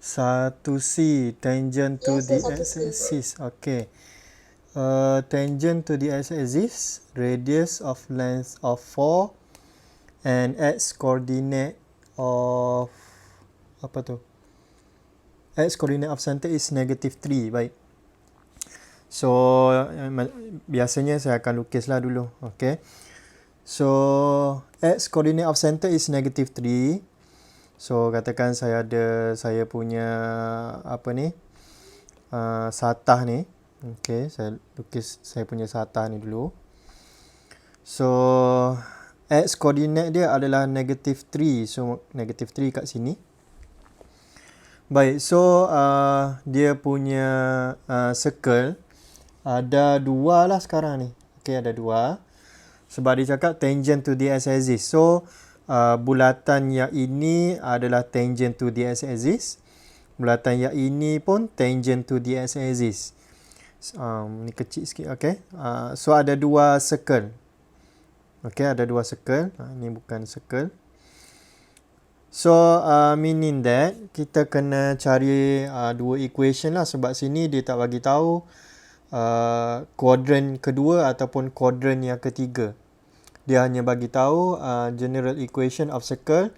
1C, tangent to Yes, the sir, 1C. x-axis. Okay. Tangent to the x-axis, radius of length of 4 and x coordinate of apa tu? X coordinate of center is -3. Baik. So biasanya saya akan lukislah dulu. Okay. So x coordinate of center is -3. So katakan saya punya apa ni? Satah ni. Okay, saya lukis saya punya satah ni dulu. So x coordinate dia adalah -3. So -3 kat sini. Baik, so dia punya circle ada dua lah sekarang ni. Okay, ada dua. Sebab dia cakap tangent to the x-axis. So bulatan yang ini adalah tangent to the x-axis. Bulatan yang ini pun tangent to the x-axis. Ni kecil sikit, okay. So ada dua circle. Okay, ada dua circle. Ni bukan circle. So meaning that kita kena cari dua equation lah. Sebab sini dia tak bagi tahu kuadran kedua ataupun kuadran yang ketiga. Dia hanya bagi tahu general equation of circle,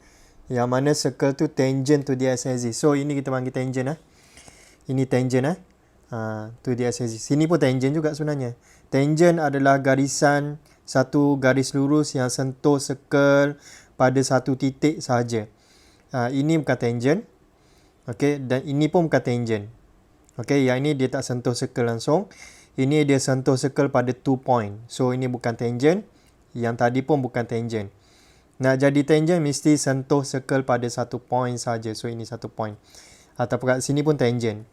yang mana circle tu tangent to the x-axis. So ini kita panggil tangent . Ini tangent to the x-axis. Sini pun tangent juga sebenarnya. Tangent adalah garisan, satu garis lurus yang sentuh circle pada satu titik sahaja. Ini bukan tangent. Okay, dan ini pun bukan tangent. Okay, yang ini dia tak sentuh circle langsung. Ini dia sentuh circle pada 2 point. So ini bukan tangent. Yang tadi pun bukan tangent. Nak jadi tangent mesti sentuh circle pada satu point saja. So ini satu point. Ataupun kat sini pun tangent.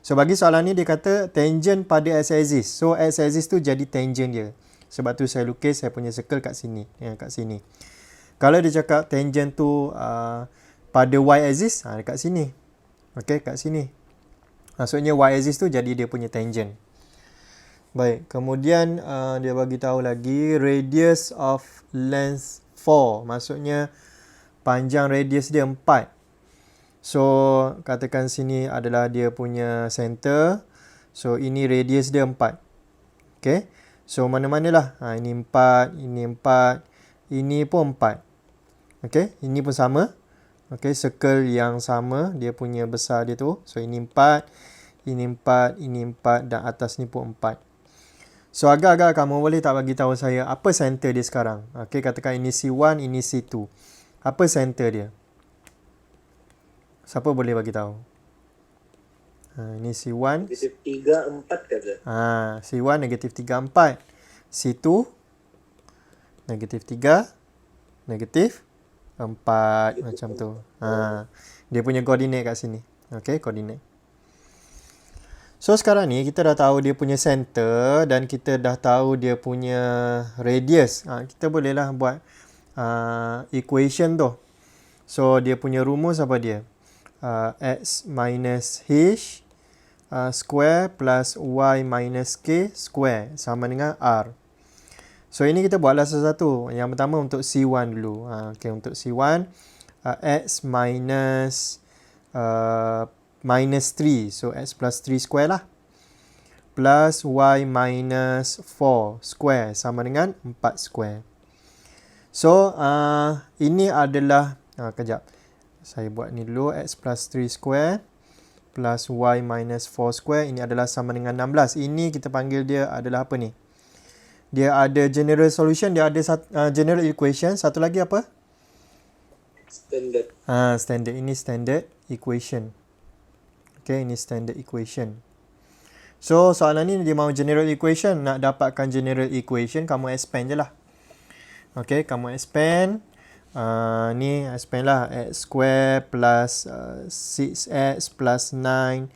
So bagi soalan ni dia kata tangent pada x-axis. So x-axis tu jadi tangent dia. Sebab tu saya lukis saya punya circle kat sini. Kat sini. Kalau dia cakap tangent tu pada y-axis, dekat sini. Okay, kat sini. Maksudnya y-axis tu jadi dia punya tangent. Baik, kemudian dia bagi tahu lagi radius of length 4. Maksudnya panjang radius dia 4. So, katakan sini adalah dia punya center. So, ini radius dia 4. Okay. So, mana-manalah. Ini 4, ini 4, ini pun 4. Okay, ini pun sama. Okay, circle yang sama. Dia punya besar dia tu. So, ini 4, ini 4, ini 4 dan atas ni pun 4. So, agak-agak kamu boleh tak bagi tahu saya apa center dia sekarang? Okay, katakan ini C1, ini C2. Apa center dia? Siapa boleh bagi tahu? Ini C1. -3, 4 kata. C1 -3, 4. C2 -3, -4 macam tu. Dia punya koordinat kat sini. Okay, koordinat. So sekarang ni kita dah tahu dia punya center dan kita dah tahu dia punya radius. Kita bolehlah buat equation tu. So dia punya rumus apa dia? X minus H square plus Y minus K square sama dengan R. So ini kita buatlah satu-satu. Yang pertama untuk C1 dulu. Okay, untuk C1 X minus minus 3. So, x plus 3 square lah. Plus y minus 4 square sama dengan 4 square. So, ini adalah, kejap. Saya buat ni dulu. X plus 3 square plus y minus 4 square. Ini adalah sama dengan 16. Ini kita panggil dia adalah apa ni? Dia ada general solution. Dia ada general equation. Satu lagi apa? Standard. Standard. Ini standard equation. Okay, ini standard equation. So, soalan ni dia mahu general equation. Nak dapatkan general equation, kamu expand je lah. Okay, kamu expand. Ni expand lah. X square plus 6x plus 9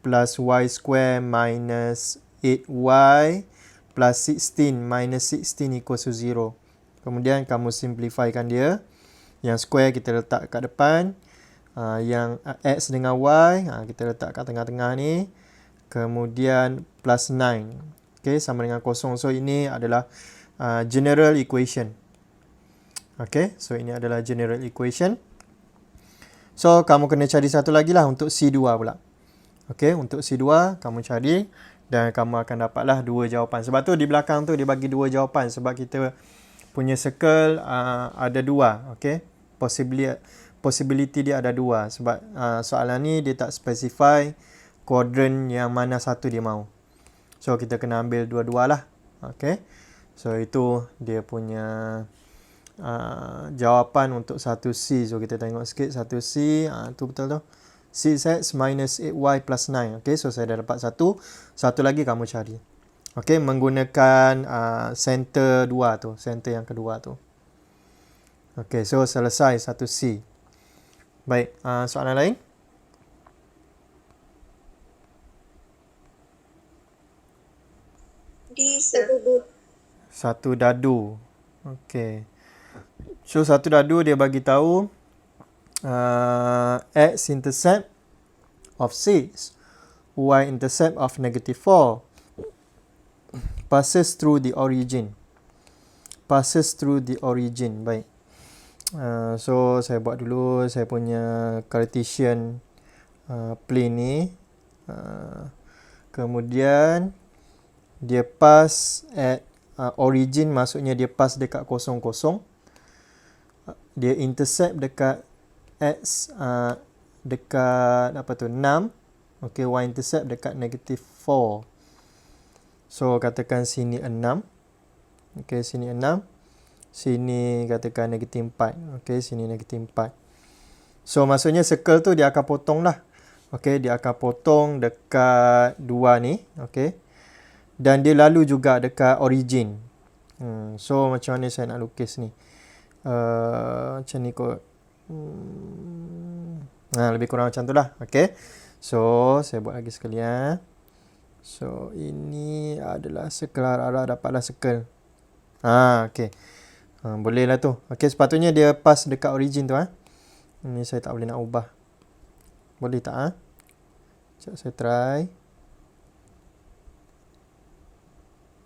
plus y square minus 8y plus 16 minus 16 equals to 0. Kemudian kamu simplifykan dia. Yang square kita letak kat depan. Yang x dengan y kita letak kat tengah-tengah ni. Kemudian plus 9. Okay, sama dengan kosong. So ini adalah general equation. Okay, so ini adalah general equation. So, kamu kena cari satu lagi lah untuk C2 pula. Okay, untuk C2 kamu cari dan kamu akan dapatlah dua jawapan. Sebab tu di belakang tu dia bagi dua jawapan sebab kita punya circle ada dua. Okay, possibility dia ada dua sebab soalan ni dia tak specify quadrant yang mana satu dia mahu. So, kita kena ambil dua-dua lah. Okay, so itu dia punya jawapan untuk 1C. So, kita tengok sikit 1C. Tu betul tu. 6x minus 8y plus 9. Okay, so saya dah dapat satu. Satu lagi kamu cari. Okay, menggunakan center 2 tu. Center yang kedua tu. Okay, so selesai 1C. Baik, soalan lain? D, sir. Satu dadu. Okay. So, satu dadu dia bagi tahu x-intercept of 6, y-intercept of -4 passes through the origin. Passes through the origin. Baik. So, saya buat dulu saya punya Cartesian plane ni. Kemudian, dia pass at origin, maksudnya dia pass dekat 0,0. Dia intercept dekat x dekat apa tu 6. Okey, y intercept dekat -4. So katakan sini 6. Okey, sini 6. Sini katakan -4. Okey, sini -4. So maksudnya circle tu dia akan potong lah. Okey, dia akan potong dekat 2 ni. Okey. Dan dia lalu juga dekat origin. So macam mana saya nak lukis ni? Macam ni kot. Lebih kurang macam tu lah. Okay. So, saya buat lagi sekalian. So, ini adalah circle arah. Dapatlah circle. Okay. Boleh lah tu. Okay, sepatutnya dia pass dekat origin tu. Ini saya tak boleh nak ubah. Boleh tak? Sekejap saya try.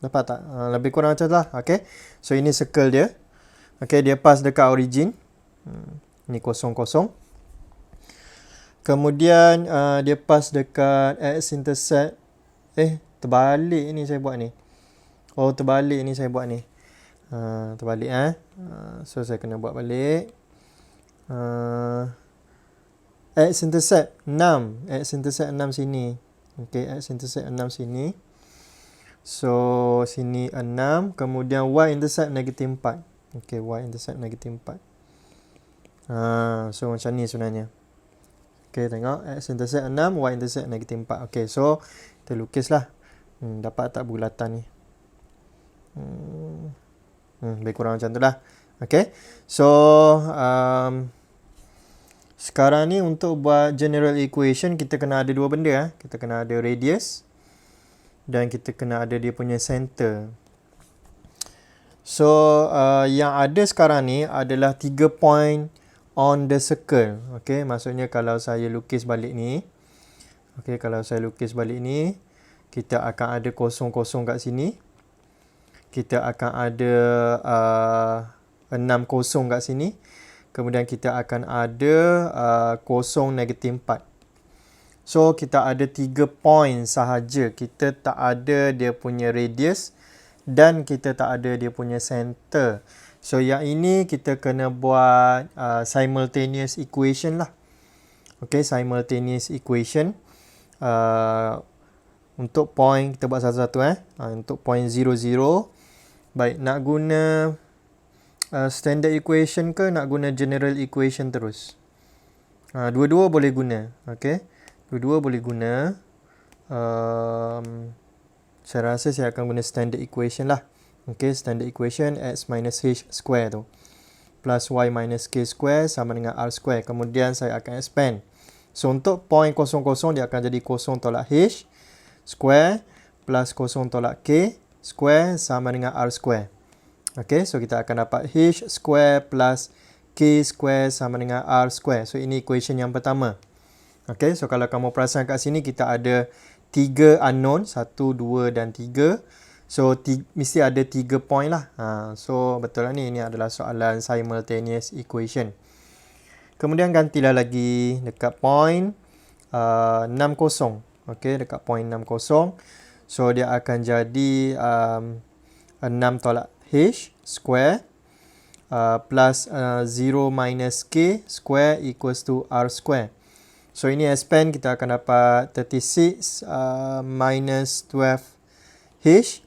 Dapat tak? Lebih kurang macam tu lah. Okay. So, ini circle dia. Okay, dia pass dekat origin. Ni 0,0. Kemudian dia pass dekat x-intercept. Terbalik ni saya buat ni. Terbalik ni saya buat ni. Terbalik so saya kena buat balik. X-intercept 6. X-intercept 6 sini. Okay, x-intercept 6 sini. So, sini 6. Kemudian y-intercept -4. Okay, y-intercept -4. So, macam ni sebenarnya. Okay, tengok. X-intercept 6, y-intercept -4. Okay, so, kita lukis lah. Dapat tak bulatan ni? Lebih kurang macam tu lah. Okay, so, sekarang ni untuk buat general equation, kita kena ada dua benda. Kita kena ada radius. Dan kita kena ada dia punya center. So, yang ada sekarang ni adalah 3 point on the circle. Okay, maksudnya kalau saya lukis balik ni. Okay, kalau saya lukis balik ni. Kita akan ada kosong-kosong kat sini. Kita akan ada 6 kosong kat sini. Kemudian kita akan ada kosong -4. So, kita ada 3 point sahaja. Kita tak ada dia punya radius. Dan kita tak ada dia punya center. So, yang ini kita kena buat simultaneous equation lah. Okay, simultaneous equation. Untuk point, kita buat satu-satu. Untuk point 0, 0. Baik, nak guna standard equation ke nak guna general equation terus? Dua-dua boleh guna. Okay, dua-dua boleh guna. Saya rasa saya akan guna standard equation lah. Okay, standard equation x minus h square tu. Plus y minus k square sama dengan r square. Kemudian saya akan expand. So, untuk point 0, 0 dia akan jadi 0 tolak h square plus 0 tolak k square sama dengan r square. Okay, so kita akan dapat h square plus k square sama dengan r square. So, ini equation yang pertama. Okay, so kalau kamu perasan kat sini kita ada 3 unknown, 1, 2 dan 3. So, mesti ada 3 point lah. So, betul lah ni. Ini adalah soalan simultaneous equation. Kemudian gantilah lagi dekat point 60. Okey, dekat point 60. So dia akan jadi 6 tolak H square plus 0 minus K square equals to R square. So ini expand, kita akan dapat 36 minus 12H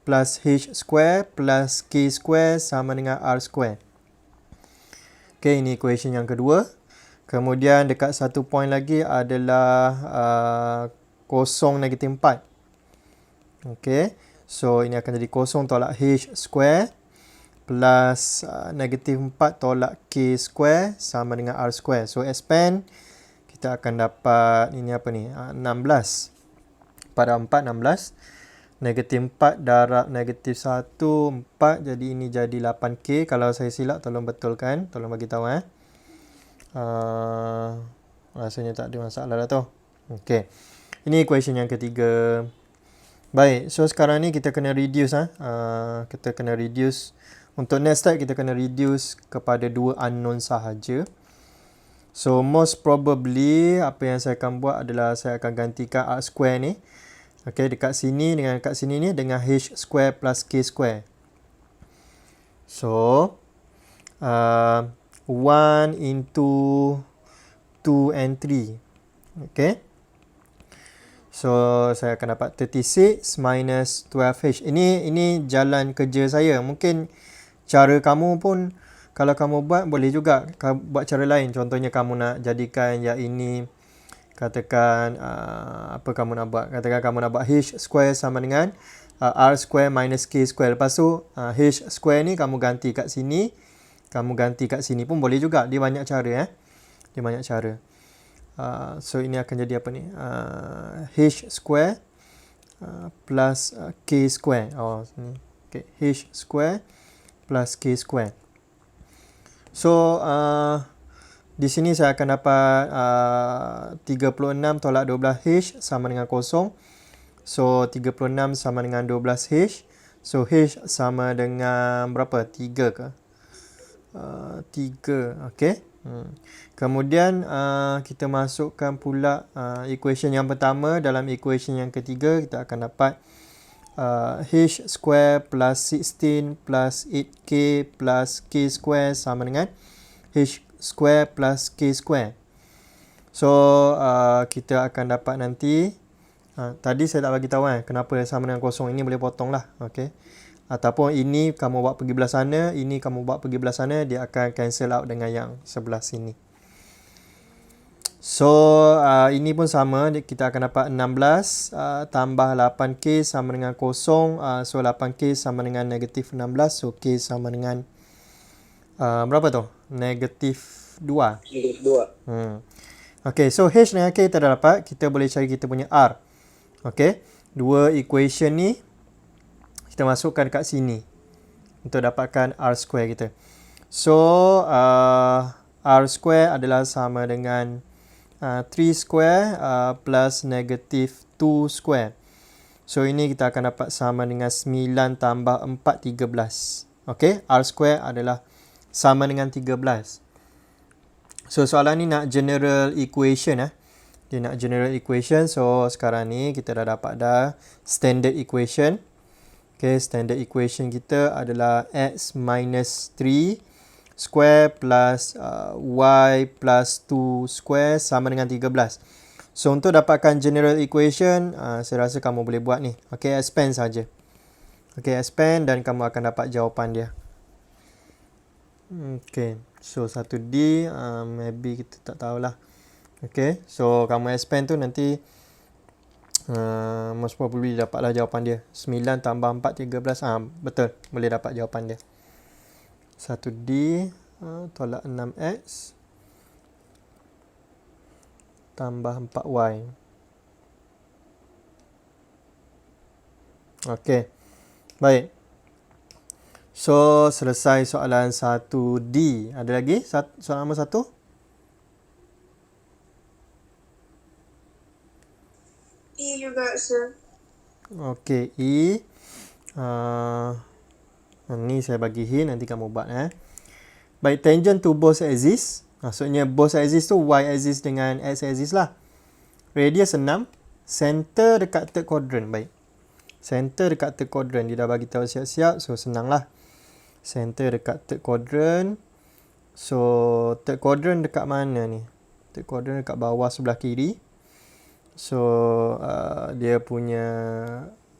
plus H square plus K square sama dengan R square. Okay, ini equation yang kedua. Kemudian dekat satu point lagi adalah kosong negatif 4. Okay, so ini akan jadi kosong tolak H square plus negatif 4 tolak K square sama dengan R square. So expand, kita akan dapat ini apa ni? 16. Pada 4, 16. Negatif 4 darab negatif 1, 4. Jadi ini jadi 8K. Kalau saya silap, tolong betulkan. Tolong bagi tahu. Rasanya tak ada masalah lah tu. Okay. Ini equation yang ketiga. Baik, so sekarang ni kita kena reduce. Kita kena reduce. Untuk next step, kita kena reduce kepada 2 unknown sahaja. So, most probably, apa yang saya akan buat adalah saya akan gantikan R square ni. Okay, dekat sini dengan dekat sini ni dengan H square plus K square. So, 1 into 2 and 3. Okay. So, saya akan dapat 36 minus 12H. Ini jalan kerja saya. Mungkin cara kamu pun, kalau kamu buat, boleh juga buat cara lain. Contohnya kamu nak jadikan yang ini, katakan, apa kamu nak buat? Katakan kamu nak buat H square sama dengan R square minus K square. Lepas tu, H square ni kamu ganti kat sini. Kamu ganti kat sini pun boleh juga. Dia banyak cara. Dia banyak cara. So ini akan jadi apa ni? H square plus K square. Okay. H square plus K square. So di sini saya akan dapat 36 tolak 12H sama dengan kosong. So 36 sama dengan 12H. So H sama dengan berapa? 3 ke? 3. Okay. Kemudian kita masukkan pula equation yang pertama. Dalam equation yang ketiga, kita akan dapat H square plus 16 plus 8K plus K square sama dengan H square plus K square. So kita akan dapat nanti, tadi saya tak bagi tahu kenapa sama dengan kosong. Ini boleh potong lah. Okay. Ataupun ini kamu buat pergi belah sana, ini kamu buat pergi belah sana, dia akan cancel out dengan yang sebelah sini. So ini pun sama, kita akan dapat 16 tambah 8K sama dengan kosong. So 8K sama dengan negatif 16. So K sama dengan berapa tu? Negatif 2. Negatif 2. Okay, so H dengan K kita dah dapat. Kita boleh cari kita punya R. Okay, dua equation ni kita masukkan dekat sini untuk dapatkan R square kita. So R square adalah sama dengan 3 square plus negatif 2 square. So ini kita akan dapat sama dengan 9 tambah 4, 13. Okay, R square adalah sama dengan 13. So soalan ni nak general equation. Dia nak general equation. So sekarang ni kita dah dapat dah standard equation. Okay, standard equation kita adalah x minus 3 square plus y plus 2 square sama dengan 13. So, untuk dapatkan general equation, saya rasa kamu boleh buat ni. Okay, expand saja. Okay, expand dan kamu akan dapat jawapan dia. Okay, so 1D, maybe kita tak tahulah. Okay, so kamu expand tu nanti most probably dapatlah jawapan dia. 9 tambah 4, 13. Betul, boleh dapat jawapan dia. 1D tolak 6X tambah 4Y. Okey, baik. So, selesai soalan 1D. Ada lagi? Soalan nombor 1? E juga, sir. Okey, E. Ni saya bagi hint, nanti kamu buat. Baik, tangent to both axis. Maksudnya both axis tu y axis dengan x axis lah. Radius 6, center dekat third quadrant. Baik. Center dekat third quadrant. Dia dah bagi tahu siap-siap, so senang lah. Center dekat third quadrant. So third quadrant dekat mana ni? Third quadrant dekat bawah sebelah kiri. So dia punya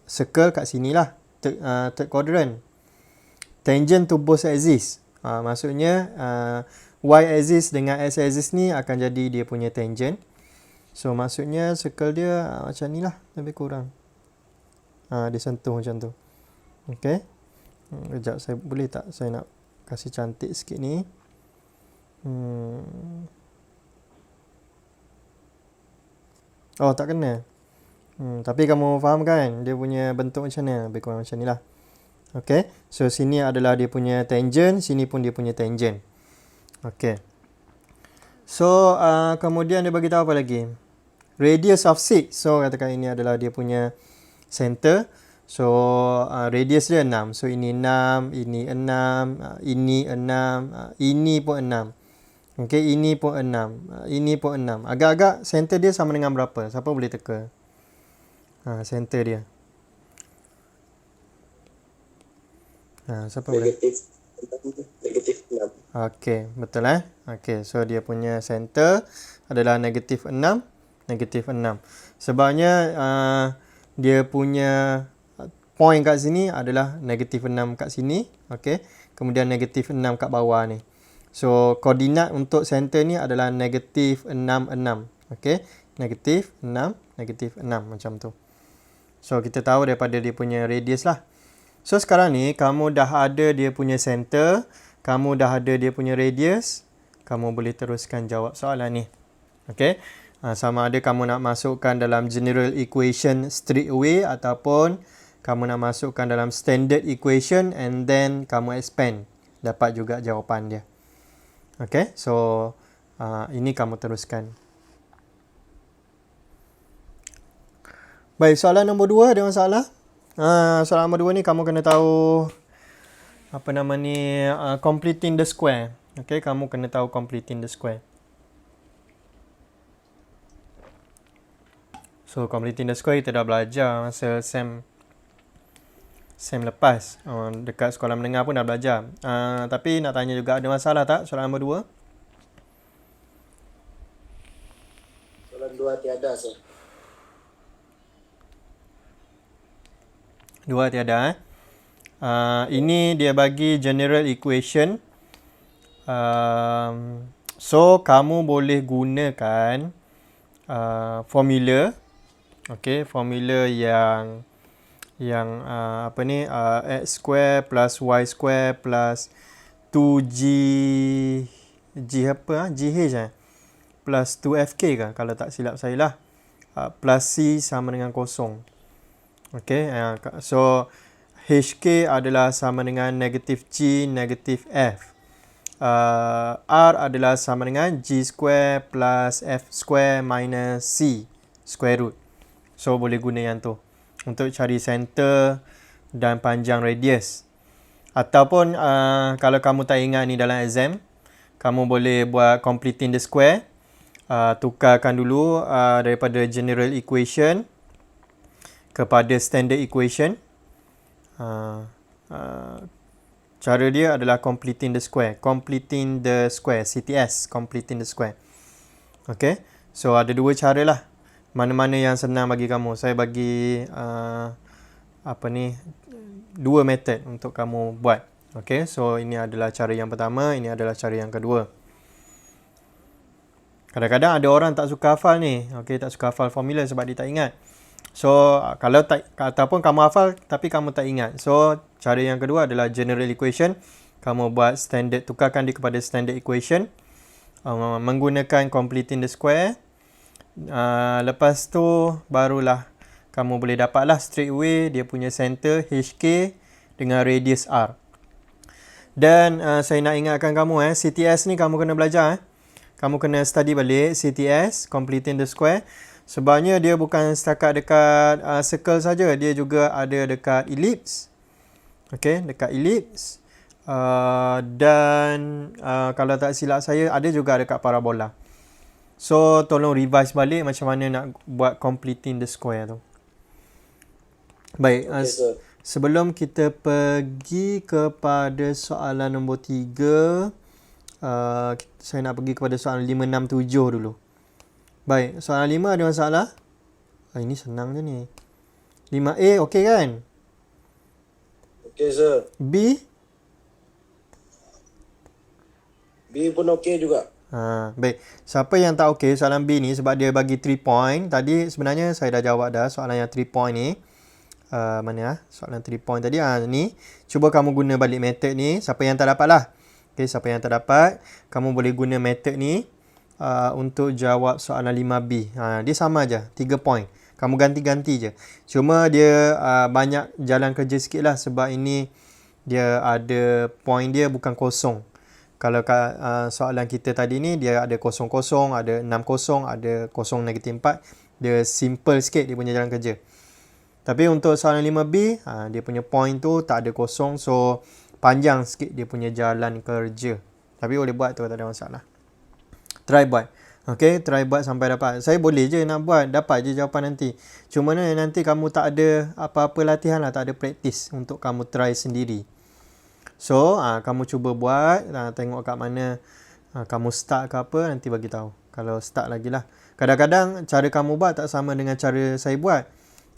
circle kat sini lah. Third quadrant. Tangent to both axis. Maksudnya y axis dengan x axis ni akan jadi dia punya tangent. So maksudnya circle dia macam ni lah, lebih kurang. Dia sentuh macam tu. Okay. Sekejap, saya boleh tak saya nak kasih cantik sikit ni. Oh, tak kena. Tapi kamu faham kan dia punya bentuk macam mana? Lebih kurang macam ni lah. Okay. So sini adalah dia punya tangent, sini pun dia punya tangent. Okay. So kemudian dia bagi tahu apa lagi? Radius of 6. So katakan ini adalah dia punya center. So radius dia 6. So ini 6, ini 6, ini 6, ini pun 6. Okay, ini pun 6, ini pun 6. Agak-agak center dia sama dengan berapa? Siapa boleh teka? Center dia. Siapa boleh? Negatif 6. Okay, betul Okay, so dia punya center adalah negatif 6, negatif 6. Sebabnya dia punya point kat sini adalah negatif 6 kat sini. Okay, kemudian negatif 6 kat bawah ni. So koordinat untuk center ni adalah negatif 6, 6. Okay, negatif 6, negatif 6 macam tu. So kita tahu daripada dia punya radius lah. So sekarang ni kamu dah ada dia punya center, kamu dah ada dia punya radius, kamu boleh teruskan jawab soalan ni. Okay, sama ada kamu nak masukkan dalam general equation straight away ataupun kamu nak masukkan dalam standard equation and then kamu expand. Dapat juga jawapan dia. Okay, so ini kamu teruskan. Baik, soalan nombor 2 ada masalah? Soalan nombor 2 ni kamu kena tahu apa nama ni, completing the square. Okay, kamu kena tahu completing the square. So completing the square kita dah belajar masa sem lepas. Dekat sekolah menengah pun dah belajar. Tapi nak tanya juga, ada masalah tak soalan nombor 2? Soalan 2 tiada, sir. 2 tiada. Ini dia bagi general equation. So kamu boleh gunakan formula. Okay, formula yang apa ni, x square plus y square plus 2g apa gh plus 2fk kan kalau tak silap saya lah, plus c sama dengan kosong. Okay, so hk adalah sama dengan negatif g negatif f. R adalah sama dengan g square plus f square minus c square root. So boleh guna yang tu untuk cari center dan panjang radius. Ataupun kalau kamu tak ingat ni dalam exam, kamu boleh buat completing the square. Tukarkan dulu daripada general equation kepada standard equation. Cara dia adalah completing the square. Completing the square, CTS, completing the square. Okay, so ada dua cara lah. Mana-mana yang senang bagi kamu. Saya bagi dua method untuk kamu buat. Okay, so ini adalah cara yang pertama, ini adalah cara yang kedua. Kadang-kadang ada orang tak suka hafal ni. Okay, tak suka hafal formula sebab dia tak ingat. So kalau tak, ataupun kamu hafal tapi kamu tak ingat. So cara yang kedua adalah general equation. Kamu buat standard, tukarkan dia kepada standard equation menggunakan completing the square. Lepas tu barulah kamu boleh dapatlah straight away dia punya center HK dengan radius R. Dan saya nak ingatkan kamu CTS ni kamu kena belajar Kamu kena study balik CTS, completing the square. Sebabnya dia bukan setakat dekat circle saja, dia juga ada dekat ellipse. Okey, dekat ellipse. Dan kalau tak silap saya ada juga dekat parabola. So tolong revise balik macam mana nak buat completing the square tu. Baik, Okay, sir. sebelum kita pergi kepada soalan nombor 3, saya nak pergi kepada soalan 5, 6, 7 dulu. Baik, soalan 5 ada masalah? Ini senang je ni. 5A okey kan? Okay, sir. B? B pun okay juga. Baik. Siapa yang tak okey soalan B ni sebab dia bagi 3 point. Tadi sebenarnya saya dah jawab dah soalan yang 3 point ni. Mana soalan 3 point tadi ni. Cuba kamu guna balik method ni. Siapa yang tak dapat lah. Okay, siapa yang tak dapat, kamu boleh guna method ni untuk jawab soalan 5B. Dia sama je, 3 point. Kamu ganti-ganti je. Cuma dia banyak jalan kerja sikit lah sebab ini dia ada point dia bukan kosong. Kalau soalan kita tadi ni dia ada 00, ada 60, ada -4. Dia simple sikit dia punya jalan kerja. Tapi untuk soalan 5B, dia punya point tu tak ada kosong. So, panjang sikit dia punya jalan kerja. Tapi boleh buat tu, tak ada masalah. Try buat. Okay, try buat sampai dapat. Saya boleh je nak buat, dapat je jawapan nanti. Cuma nanti kamu tak ada apa-apa latihan lah, tak ada praktis untuk kamu try sendiri. So, kamu cuba buat, tengok kat mana kamu start ke apa, nanti bagi tahu. Kalau start lagi lah. Kadang-kadang cara kamu buat tak sama dengan cara saya buat.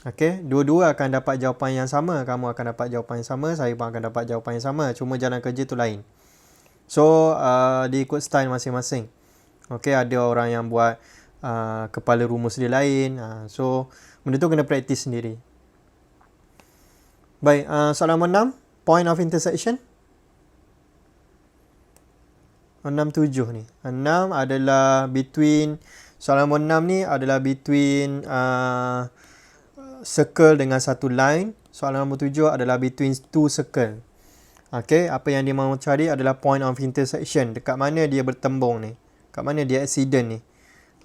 Okay, dua-dua akan dapat jawapan yang sama. Kamu akan dapat jawapan yang sama, saya pun akan dapat jawapan yang sama. Cuma jalan kerja tu lain. So, dia ikut style masing-masing. Okay, ada orang yang buat kepala rumus dia lain. So, benda tu kena praktis sendiri. Baik, soalan nombor 6. Point of intersection. 6, 7 ni. 6 adalah between, soalan nombor 6 ni adalah between circle dengan satu line. Soalan nombor 7 adalah between two circle. Okay, apa yang dia mahu cari adalah point of intersection. Dekat mana dia bertembung ni. Dekat mana dia accident ni.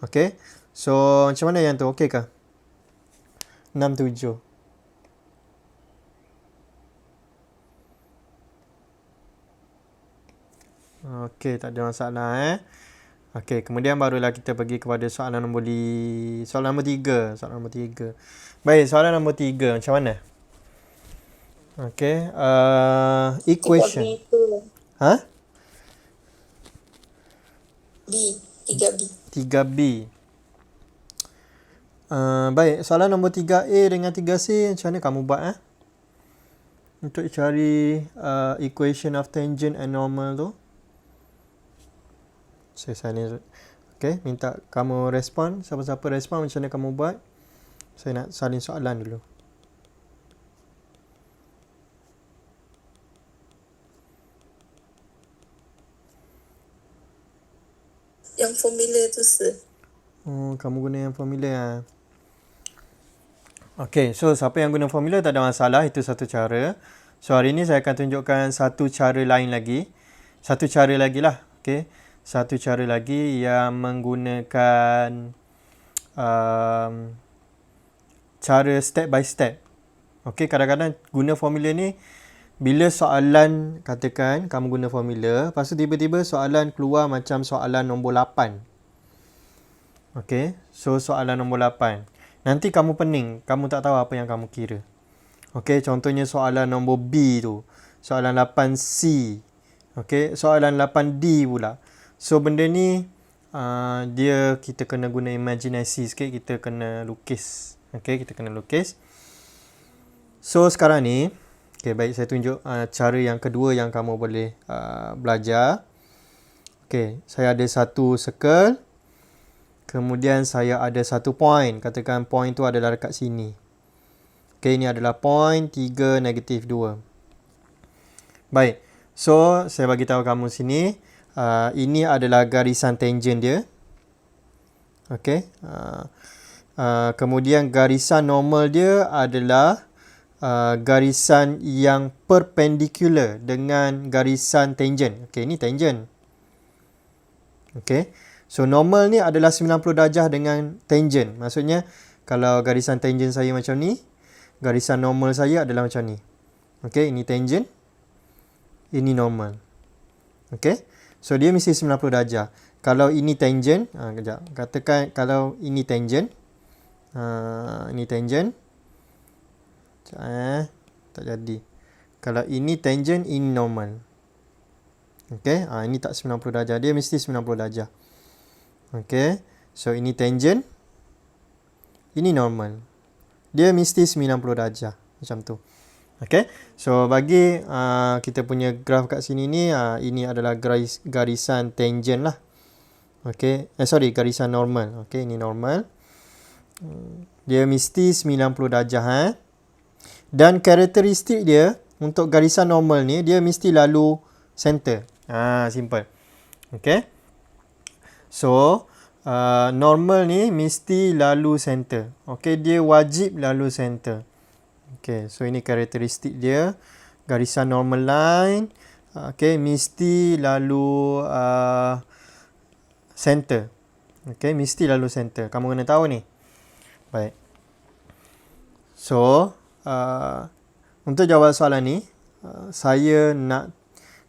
Okay, so macam mana yang tu? Okay ke? 6, 7. Okey, tak ada masalah Okey, kemudian barulah kita pergi kepada soalan nombor 3. Soalan nombor 3. Baik, soalan nombor 3 macam mana? Okey, equation. Ha? B. 3B. 3B. Baik, soalan nombor 3A dengan 3C macam mana kamu buat untuk cari equation of tangent and normal tu? Saya salin. Okay, minta kamu respon. Siapa-siapa respon macam mana kamu buat. Saya nak salin soalan dulu. Yang formula tu, sir. Oh, kamu guna yang formula Okay, so siapa yang guna formula tak ada masalah. Itu satu cara. So, hari ni saya akan tunjukkan satu cara lain lagi. Satu cara lagi lah. Okay. Satu cara lagi yang menggunakan cara step by step. Okay, kadang-kadang guna formula ni bila soalan, katakan kamu guna formula, lepas tu tiba-tiba soalan keluar macam soalan nombor 8. Okay, so soalan nombor 8. Nanti kamu pening, kamu tak tahu apa yang kamu kira. Okay, contohnya soalan nombor B tu. Soalan 8C. Okay, soalan 8D pula. So, benda ni kita kena guna imaginasi sikit. Kita kena lukis. Okay, kita kena lukis. So, sekarang ni, okay, baik saya tunjuk cara yang kedua yang kamu boleh belajar. Okay, saya ada satu circle. Kemudian saya ada satu point. Katakan point tu adalah dekat sini. Okay, ini adalah point 3, -2. Baik, so saya bagi tahu kamu sini. Ini adalah garisan tangent dia. Okay. Kemudian garisan normal dia adalah garisan yang perpendicular dengan garisan tangent. Okay, ini tangent. Okay. So, normal ni adalah 90 darjah dengan tangent. Maksudnya, kalau garisan tangent saya macam ni, garisan normal saya adalah macam ni. Okay, ini tangent. ini normal. Okay. So dia mesti 90 darjah. Kalau ini tangent, kejap. Katakan kalau ini tangent. Ini tangent. Tak jadi. Kalau ini tangent, ini normal. Okay. Ini tak 90 darjah. Dia mesti 90 darjah. Okay. So ini tangent. Ini normal. Dia mesti 90 darjah. Macam tu. Okay. So bagi kita punya graf kat sini ni, ini adalah garisan tangent lah. Okay. Garisan normal. Okay. Ini normal. Dia mesti 90 darjah. Dan karakteristik dia untuk garisan normal ni, dia mesti lalu center. Simple. Okay. So normal ni mesti lalu center. Okay, dia wajib lalu center. Okay, so ini karakteristik dia. Garisan normal line, okay, mesti lalu center. Okay, mesti lalu center. Kamu kena tahu ni. Baik. So untuk jawab soalan ni,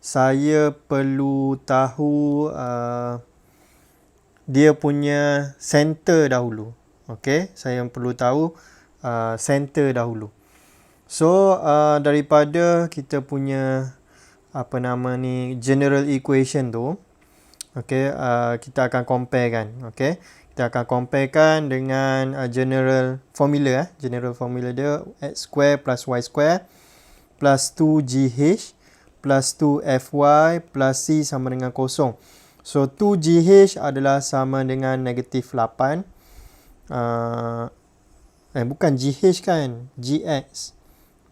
saya perlu tahu dia punya center dahulu. Okay, saya perlu tahu center dahulu. So daripada kita punya general equation tu, okay, kita akan compare kan. Okay, kita akan compare kan dengan general formula. General formula dia x square plus y square plus 2gh plus 2fy plus c sama dengan kosong. So 2gh adalah sama dengan negatif 8. Bukan gh kan, gx.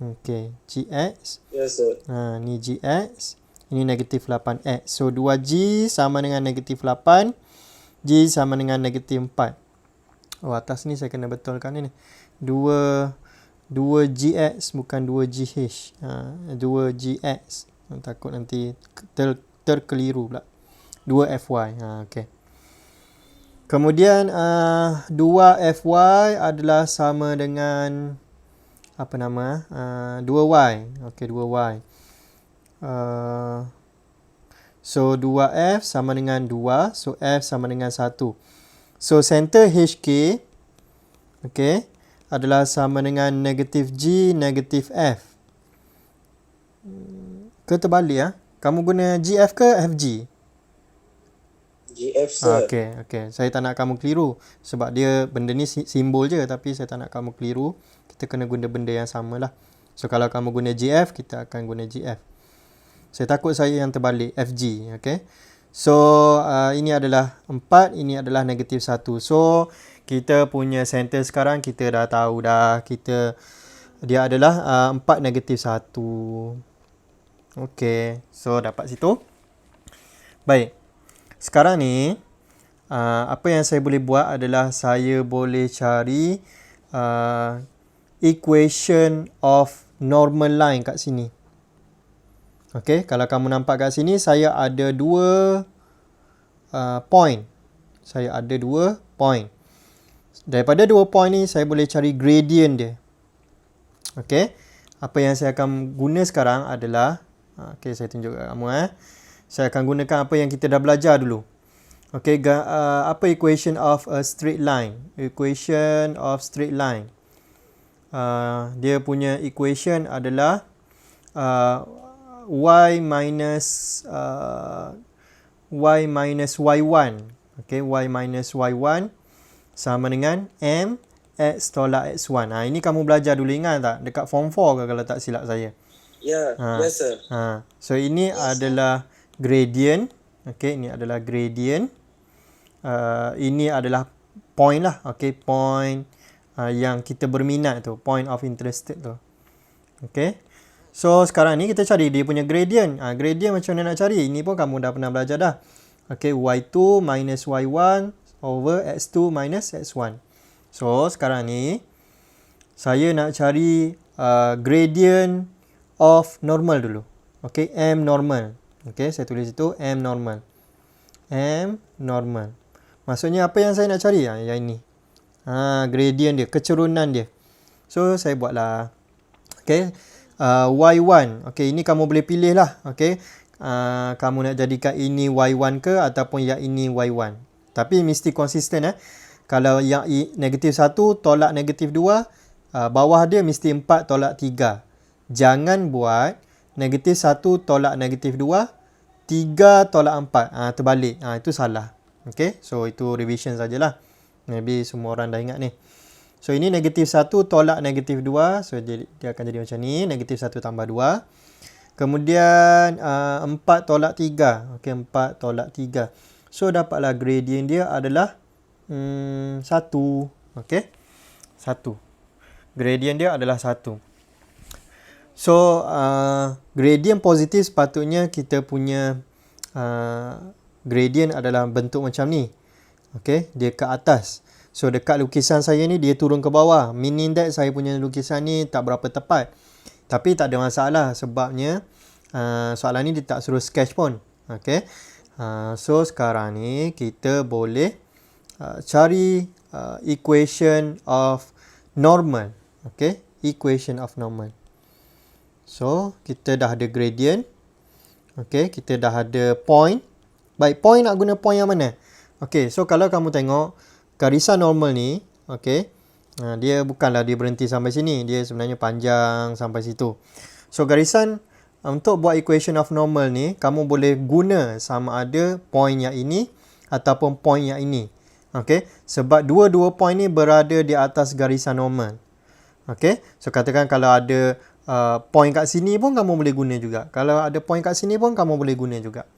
Okay, gx. Yes, sir. Ni gx. Ini negatif 8x. So 2g sama dengan negatif 8. G sama dengan negatif 4. Atas ni saya kena betulkan ni. 2gx bukan 2gh. 2gx. Takut nanti terkeliru pula. 2fy. Okay. Kemudian 2fy adalah sama dengan 2y. Okay, 2y. So 2f sama dengan 2. So f sama dengan 1. So center HK, okay, adalah sama dengan negatif G, negatif F. Ke terbalik Kamu guna GF ke FG? GF, sir. Okay. Saya tak nak kamu keliru. Sebab dia benda ni simbol je. Tapi saya tak nak kamu keliru. Kita kena guna benda yang sama lah. So kalau kamu guna GF, kita akan guna GF. Saya takut saya yang terbalik, FG. Okay. So ini adalah 4. Ini adalah negatif 1. So kita punya center sekarang kita dah tahu dah. Dia adalah 4 negatif 1. Okay. So dapat situ. Baik. Sekarang ni apa yang saya boleh buat adalah saya boleh cari equation of normal line kat sini. Okay, kalau kamu nampak kat sini saya ada 2 point. Saya ada 2 point. Daripada 2 point ni saya boleh cari gradient dia. Okay, apa yang saya akan guna sekarang adalah okay, saya tunjuk kat kamu Saya akan gunakan apa yang kita dah belajar dulu. Okay, apa equation of a straight line? Equation of straight line. Dia punya equation adalah y minus y1. Okay, y minus y1 sama dengan m x tolak x1. Ini kamu belajar dulu, ingat tak? Dekat form 4 ke kalau tak silap saya. Ya, yes, sir. So ini adalah gradient. Okay, ini adalah gradient. Ini adalah point lah. Okay, point yang kita berminat tu. Point of interest tu. Okay. So sekarang ni kita cari dia punya gradient. Gradient macam mana nak cari? Ini pun kamu dah pernah belajar dah. Okay, y2 minus y1 over x2 minus x1. So sekarang ni saya nak cari gradient of normal dulu. Okay, m normal. Okay, saya tulis itu m normal. M normal. Maksudnya apa yang saya nak cari? Yang ini. Gradient dia, kecerunan dia. So saya buatlah. Okay. y1. Okey, ini kamu boleh pilih lah. Okey, kamu nak jadikan ini y1 ke ataupun yang ini y1. Tapi mesti konsisten. Kalau yang negatif 1 tolak negatif 2, bawah dia mesti 4 tolak 3. Jangan buat negatif 1 tolak negatif 2, 3 tolak 4. Terbalik. Itu salah. Okay, so itu revision sajalah. Maybe semua orang dah ingat ni. So ini negatif 1 tolak negatif 2. So dia akan jadi macam ni. Negatif 1 tambah 2. Kemudian 4 tolak 3. Okay, 4 tolak 3. So dapatlah gradient dia adalah 1. Okay, 1. Gradient dia adalah 1. So gradient positif sepatutnya kita punya gradient adalah bentuk macam ni. Okay, dia ke atas. So dekat lukisan saya ni dia turun ke bawah. Meaning that saya punya lukisan ni tak berapa tepat. Tapi tak ada masalah sebabnya soalan ni dia tak suruh sketch pun. Okay, so sekarang ni kita boleh cari equation of normal. Okay, equation of normal. So kita dah ada gradient. Okay, kita dah ada point. Baik, point nak guna point yang mana? Okay, so kalau kamu tengok garisan normal ni, okay, dia bukanlah dia berhenti sampai sini. Dia sebenarnya panjang sampai situ. So garisan, untuk buat equation of normal ni, kamu boleh guna sama ada point yang ini ataupun point yang ini. Okay, sebab dua-dua point ni berada di atas garisan normal. Okay, so katakan kalau ada point kat sini pun kamu boleh guna juga. Kalau ada point kat sini pun kamu boleh guna juga.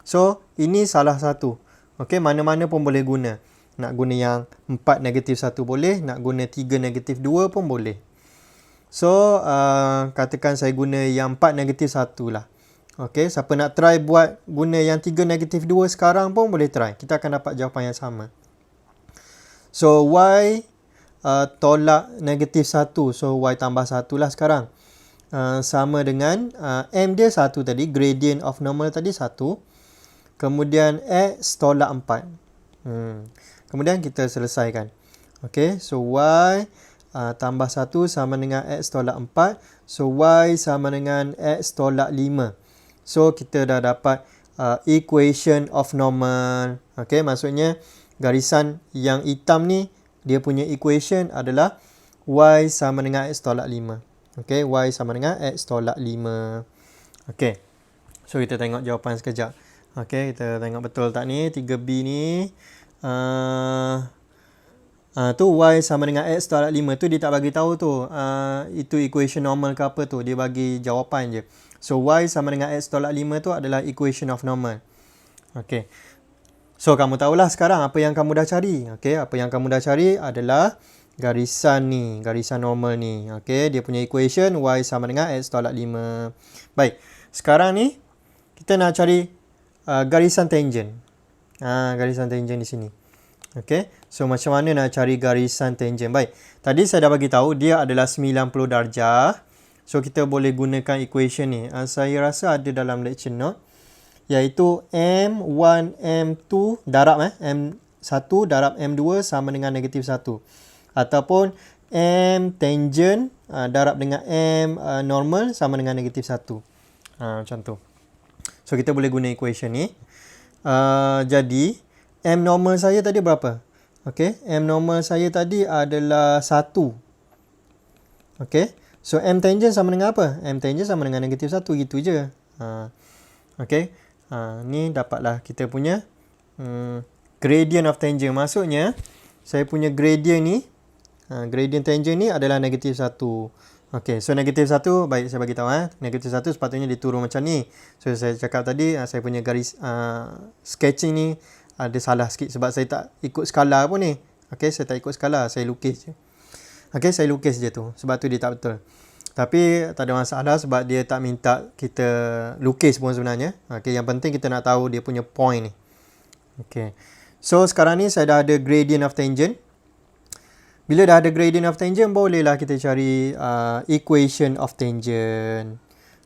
So, ini salah satu. Okay, mana-mana pun boleh guna. Nak guna yang 4 negatif 1 boleh. Nak guna 3 negatif 2 pun boleh. So, katakan saya guna yang 4 negatif 1 lah. Okay, siapa nak try buat guna yang 3 negatif 2 sekarang pun boleh try. Kita akan dapat jawapan yang sama. So, y tolak negatif 1. So, y tambah 1 lah sekarang. Sama dengan m dia 1 tadi. Gradient of normal tadi 1. Kemudian x tolak 4. Kemudian kita selesaikan. Okay, so y tambah 1 sama dengan x tolak 4. So, y sama dengan x tolak 5. So, kita dah dapat equation of normal. Okay, maksudnya garisan yang hitam ni, dia punya equation adalah y sama dengan x tolak 5. Okay, y sama dengan x tolak 5. Okay, so kita tengok jawapan sekejap. Okay, kita tengok betul tak ni, 3B ni. Tu y sama dengan x tolak 5 tu dia tak bagi tahu tu. Itu equation normal ke apa tu, dia bagi jawapan je. So, y sama dengan x tolak 5 tu adalah equation of normal. Okay, so kamu tahulah sekarang apa yang kamu dah cari. Okay, apa yang kamu dah cari adalah garisan ni, garisan normal ni. Okay, dia punya equation y sama dengan x tolak 5. Baik, sekarang ni kita nak cari garisan tangent. Garisan tangent di sini. Okay, so macam mana nak cari garisan tangent? Baik, tadi saya dah bagi tahu dia adalah 90 darjah. So kita boleh gunakan equation ni. Saya rasa ada dalam lecture note, iaitu M1 M2 darab M1 darab M2 sama dengan negatif 1. Ataupun M tangent darab dengan M normal sama dengan negatif 1. Macam tu. So kita boleh guna equation ni. Jadi M normal saya tadi berapa? Okay, M normal saya tadi adalah 1. Okay, so M tangent sama dengan apa? M tangent sama dengan negatif 1, gitu je. Okay, ni dapatlah kita punya gradient of tangent. Maksudnya saya punya gradient ni, gradient tangent ni adalah negatif 1. Okay, so negatif 1, baik saya bagi tahu. Negatif 1 sepatutnya dia turun macam ni. So saya cakap tadi, saya punya garis sketching ni ada salah sikit sebab saya tak ikut skala pun ni. Okay, saya tak ikut skala, saya lukis je. Okay, saya lukis je tu. Sebab tu dia tak betul. Tapi tak ada masalah sebab dia tak minta kita lukis pun sebenarnya. Okay, yang penting kita nak tahu dia punya point ni. Okay, so sekarang ni saya dah ada gradient of tangent. Bila dah ada gradient of tangent, bolehlah kita cari equation of tangent.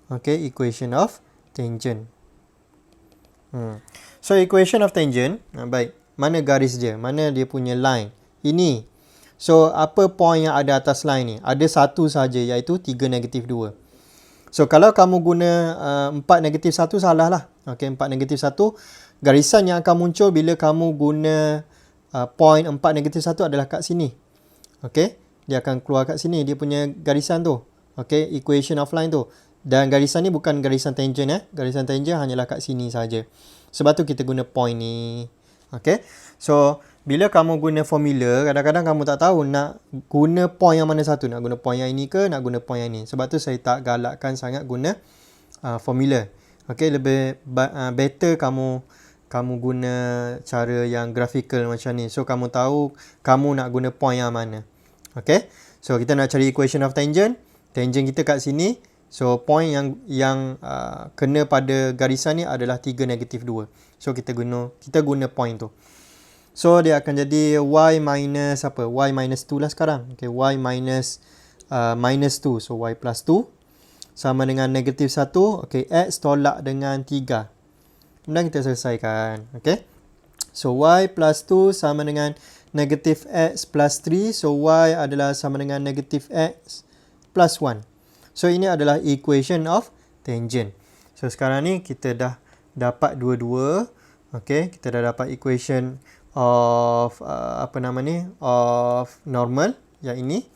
Okay, equation of tangent. So, equation of tangent, baik. Mana garis dia? Mana dia punya line? Ini. So, apa point yang ada atas line ni? Ada satu saja, iaitu 3 negatif 2. So, kalau kamu guna 4 negatif 1, salah lah. Okay, 4 negatif 1, garisan yang akan muncul bila kamu guna point 4 negatif 1 adalah kat sini. Okay, dia akan keluar kat sini, dia punya garisan tu. Okay, equation of line tu. Dan garisan ni bukan garisan tangent Garisan tangent hanyalah kat sini saja. Sebab tu kita guna point ni. Okay, so bila kamu guna formula, kadang-kadang kamu tak tahu nak guna point yang mana satu. Nak guna point yang ini ke nak guna point yang ini. Sebab tu saya tak galakkan sangat guna formula. Okay, lebih better kamu guna cara yang graphical macam ni. So kamu tahu kamu nak guna point yang mana. Okay, so kita nak cari equation of tangent. Tangent kita kat sini. So point yang kena pada garisan ni adalah 3 negatif 2. So kita guna point tu. So dia akan jadi y minus apa? Y minus 2 lah sekarang. Okay, y minus minus 2. So y plus 2 sama dengan negatif 1. Okay, x tolak dengan 3. Kemudian kita selesaikan. Okay, so y plus 2 sama dengan negatif x plus 3. So y adalah sama dengan negatif x plus 1. So ini adalah equation of tangent. So sekarang ni kita dah dapat dua-dua. Okay, kita dah dapat equation of of normal yang ini,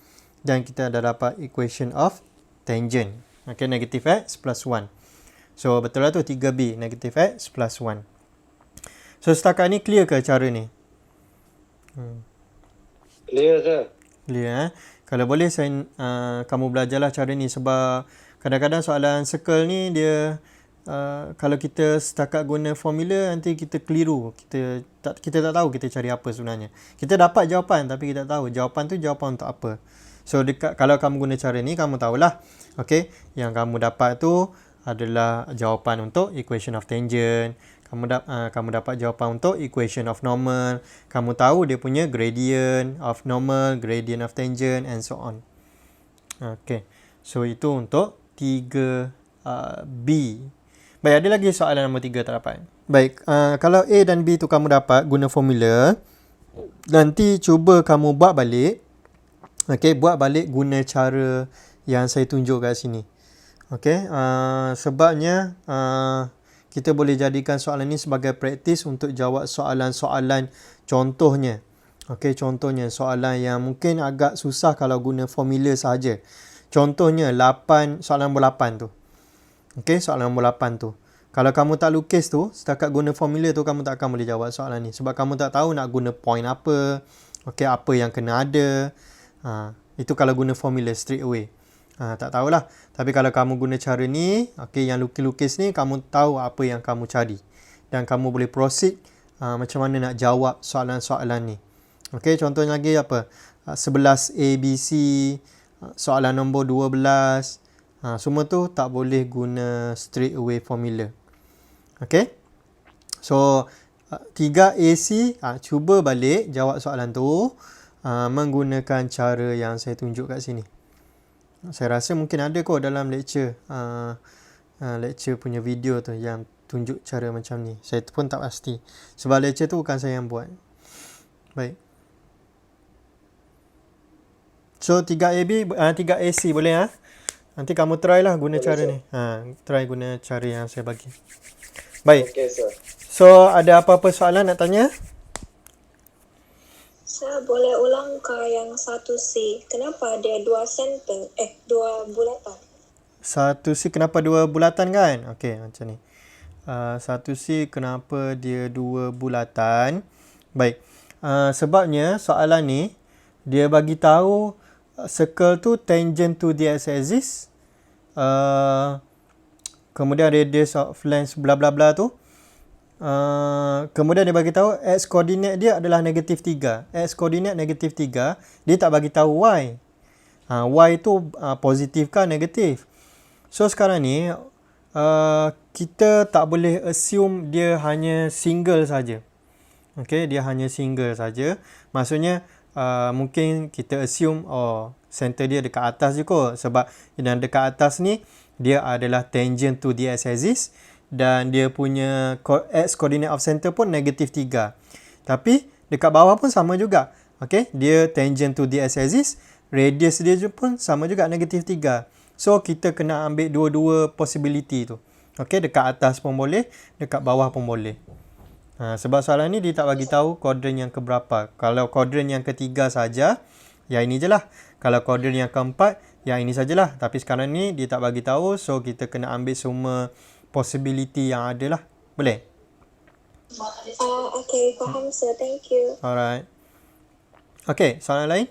dan kita dah dapat equation of tangent. Okay, negative x plus 1. So betul lah tu, 3b negative x plus 1. So setakat ni clear ke cara ni? Clear sir. Clear Kalau boleh kamu belajarlah cara ni, sebab kadang-kadang soalan circle ni dia kalau kita setakat guna formula nanti kita keliru. Kita tak tahu kita cari apa sebenarnya. Kita dapat jawapan tapi kita tak tahu jawapan tu jawapan untuk apa. So kalau kamu guna cara ni, kamu tahulah. Okay, yang kamu dapat tu adalah jawapan untuk equation of tangent. Kamu dapat jawapan untuk equation of normal. Kamu tahu dia punya gradient of normal, gradient of tangent and so on. Okay, so itu untuk 3B. Baik, ada lagi soalan nombor 3 tak dapat? Baik, kalau A dan B tu kamu dapat guna formula, nanti cuba kamu buat balik. Okay, buat balik guna cara yang saya tunjuk kat sini. Okay, sebabnya kita boleh jadikan soalan ni sebagai praktis untuk jawab soalan-soalan contohnya. Okay, contohnya soalan yang mungkin agak susah kalau guna formula sahaja. Contohnya soalan nombor 8 tu. Okay, soalan nombor 8 tu. Kalau kamu tak lukis tu, setakat guna formula tu, kamu tak akan boleh jawab soalan ni. Sebab kamu tak tahu nak guna point apa. Okay, apa yang kena ada. Itu kalau guna formula straight away. Tak tahulah. Tapi kalau kamu guna cara ni, okay, yang lukis-lukis ni, kamu tahu apa yang kamu cari. Dan kamu boleh proceed macam mana nak jawab soalan-soalan ni. Okay, contohnya lagi apa? 11 ABC, soalan nombor 12. Semua tu tak boleh guna straight away formula. Okay. So, 3AC, cuba balik jawab soalan tu menggunakan cara yang saya tunjuk kat sini. Saya rasa mungkin ada kot dalam lecture punya video tu yang tunjuk cara macam ni. Saya pun tak pasti. Sebab lecture tu bukan saya yang buat. Baik. So 3AC boleh Nanti kamu try lah guna boleh, cara sir. Ni. Try guna cara yang saya bagi. Baik. Okay, sir. So ada apa-apa soalan nak tanya? Saya boleh ulang ke yang 1C. Kenapa ada 2 sentence? 2 bulatan. 1C kenapa 2 bulatan kan? Okey, macam ni. 1C kenapa dia 2 bulatan? Baik. Sebabnya soalan ni dia bagi tahu circle tu tangent to the x-axis. Kemudian radius of length bla bla bla tu. Kemudian dia bagi tahu x koordinat dia adalah negatif 3. X koordinat negatif 3, dia tak bagi tahu y. Y tu positif ke negatif. So sekarang ni kita tak boleh assume dia hanya single saja. Okay, dia hanya single saja. Maksudnya mungkin kita assume center dia dekat atas je kot. Sebab yang dekat atas ni dia adalah tangent to the x-axis. Dan dia punya x coordinate of center pun negatif 3. Tapi dekat bawah pun sama juga. Okay, dia tangent to the x-axis. Radius dia pun sama juga negatif 3. So, kita kena ambil dua-dua possibility tu. Okay, dekat atas pun boleh, dekat bawah pun boleh. Sebab soalan ni dia tak bagi tahu kuadran yang keberapa. Kalau kuadran yang ketiga saja, yang ini je lah. Kalau kuadran yang keempat, yang ini sajalah. Tapi sekarang ni dia tak bagi tahu, so kita kena ambil semua possibility yang ada lah. Boleh? Okay, faham sir. Thank you. Alright. Okay, soalan lain?